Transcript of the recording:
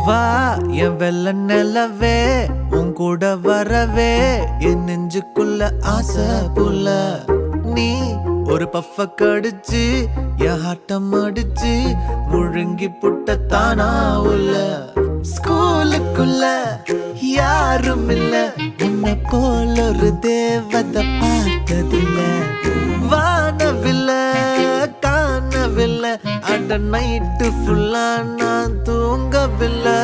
வா என் வெள்ள நிலவே உன் கூட வரவே என் நெஞ்சுக்குள்ள ஆசை புள்ள நீ ஒரு பஃப கடிச்சு என் ஹாட்டம் அடிச்சு முழுங்கி புட்ட தானா உள்ள ஸ்கூலுக்குள்ள யாரும் இல்ல உன்னை போல ஒரு தேவதை பார்த்ததில்ல வானவில்லை காணவில்லை அட நைட்டு ஃபுல்லா நான் தூங்கவில்லை